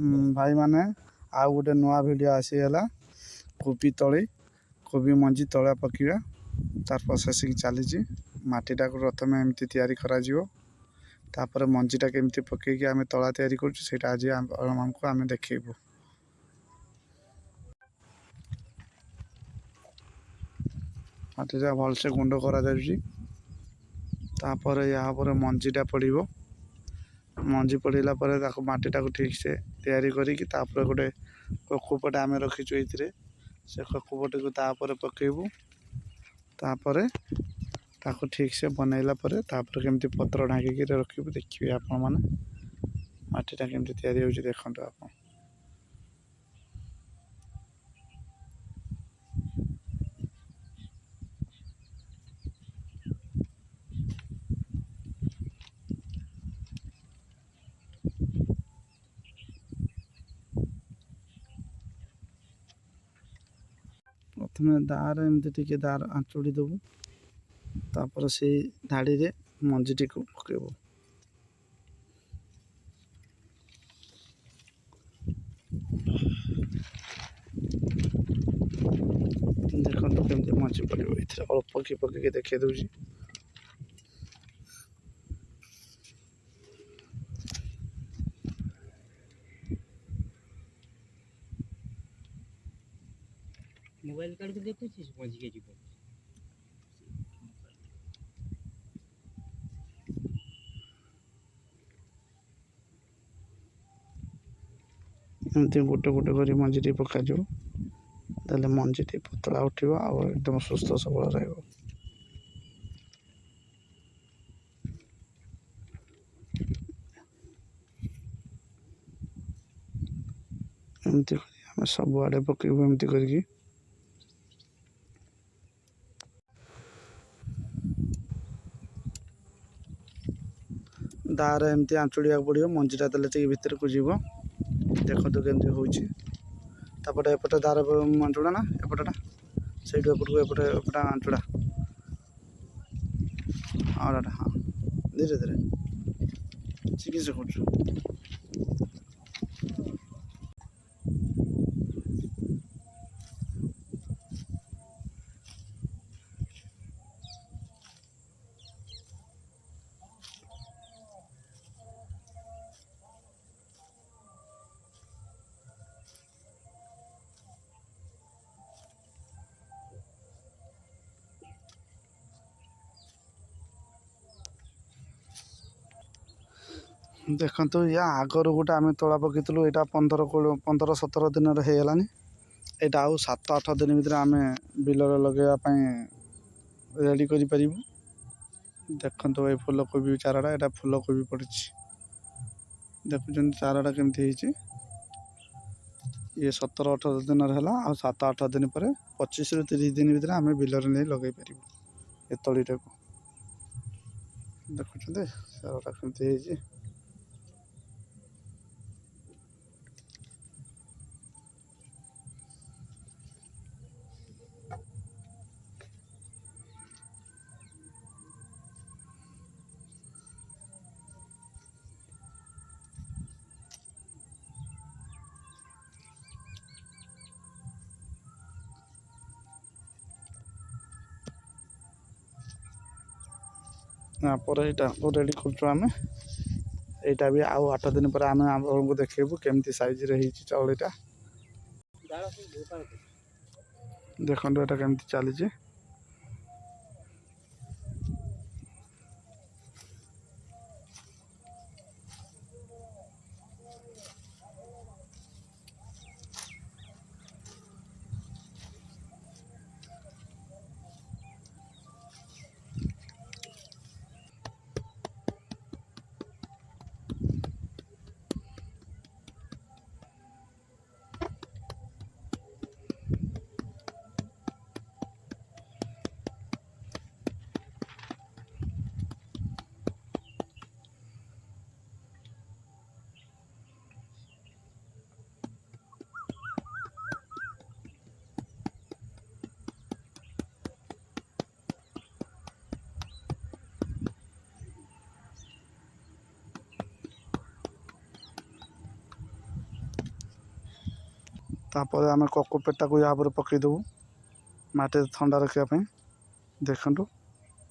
भाई माने आउ गोटे नुआ भिडियो आसीगला कोबी तली कोबी मंजी तला पकड़ा तार प्रोसेसिंग चली मटीटा को प्रथम एमती तैयारी करा तापर मंजीटा केमती पकईकि आम तला तैयारी करा आज आमको आम देखू मटीटा भलसे गुंड कर यापर मंजीटा पड़ो मंजी पड़ेगा मटीटा को ठीक से तैयारी करिकी गोटे ककुपटे आम रखीचु ये से ककुपटे को तापर पकेबू तापर ताको ठीक से बनैला केमती पत्र ढांकी रखी देखिए आपण मैंने मटीटा केमती तैयारी होची देखंतु आपण प्रथम दार एमती टिके दार आंचुड़ी देबू तापर से धाड़ी रे मंजीटी को पकेबू देखो केमती मंजी पड़ो ये अल्प कि पकईकि देखे दूसरी मोबाइल कार्ड देखु पहुँच गए जीवन एमती गोटे गोटे कर मंजी पकाज मंजी पतला उठो एकदम सुस्थ सबल रहा एमती आम सब आड़े पकेबू एमती करके दार एमती आंचुड़िया पड़ो मंजीटा देते भितर को जीव देखो केमती होपटे एपटे दार आंचुड़ा ना एपटा से एपटे आंचुड़ा आड़ा हाँ धीरे धीरे चिकित्सा कर देखो या आगर गोटे आम तला पकईलु यहाँ 15-17 दिन होगलानी यहाँ आउ 7-8 दिन भर आम बिलर लगेवाई रेडी कर देखो ये फूलकोबी चाराटा यहाँ फूलकोबी पड़ी देखुं चाराटा केमती ये 17-18 दिन है 7-8 दिन पर 25-30 दिन भर आम बिलर नहीं लगे पार ये तलीटा को देखुं चाराटा केमती पर यहाँ रेडी करें यहाँ भी आउ 8 दिन पर आम आपको देखू केमती साइज रही चाउलटा देखो यहाँ केमती चली तापर आम कोकोपेटा को यहाँ पर पकईदेबू माटी थंडा रखापी देखु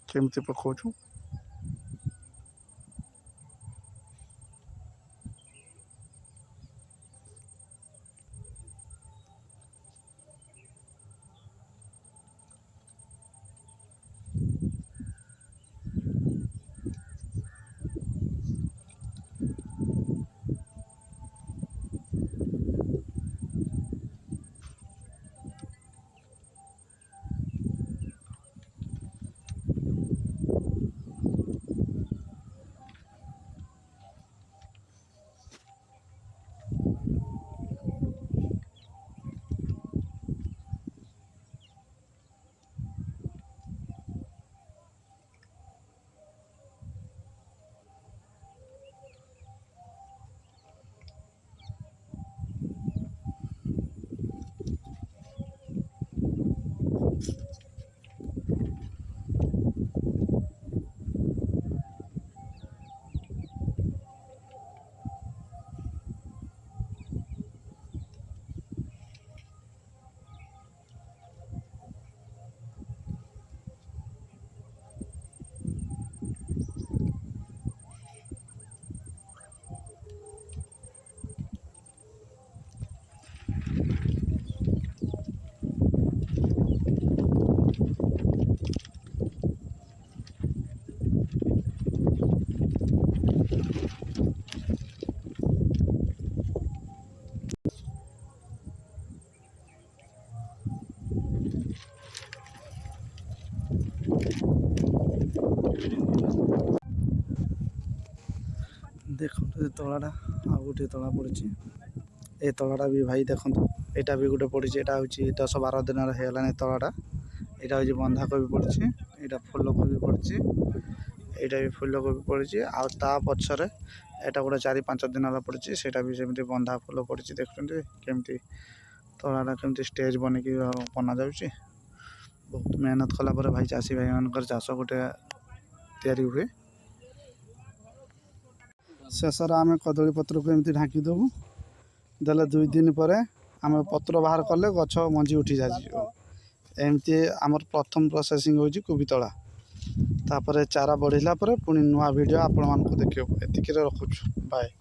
केमती पकाऊ। देखो तलाटा आ गोटे तला पड़ी ए तलाटा भी भाई देखो यहाँ भी गोटे पड़ी यहाँ हूँ 10-12 दिन है तलाटा यहाँ हूँ बंधाकोबी पड़ी यहाँ फूलकोबी पड़ी यहाँ भी फूलकोबी पड़ी आ पछरे यहाँ गोटे 4-5 दिन पड़ी से भी सेमती बंधा फूल पड़ी देखते केमती तलाटा केमती स्टेज बन की बना जाऊँगी बहुत मेहनत कलापर भाई चाषी भाई मान चाष गोटे तैयारी हुए शेषर आम कदली पत्र को एमती ढाँकी देबू देले 2 दिन पर आम पत्र बाहर कले गछ मंजी उठी जाए एमती आमर प्रथम प्रोसेसिंग हो कोबी तला तापर चारा बढ़िला पुणी नुआ वीडियो आपण मानक देखियो एतिकी रखुछु बाय।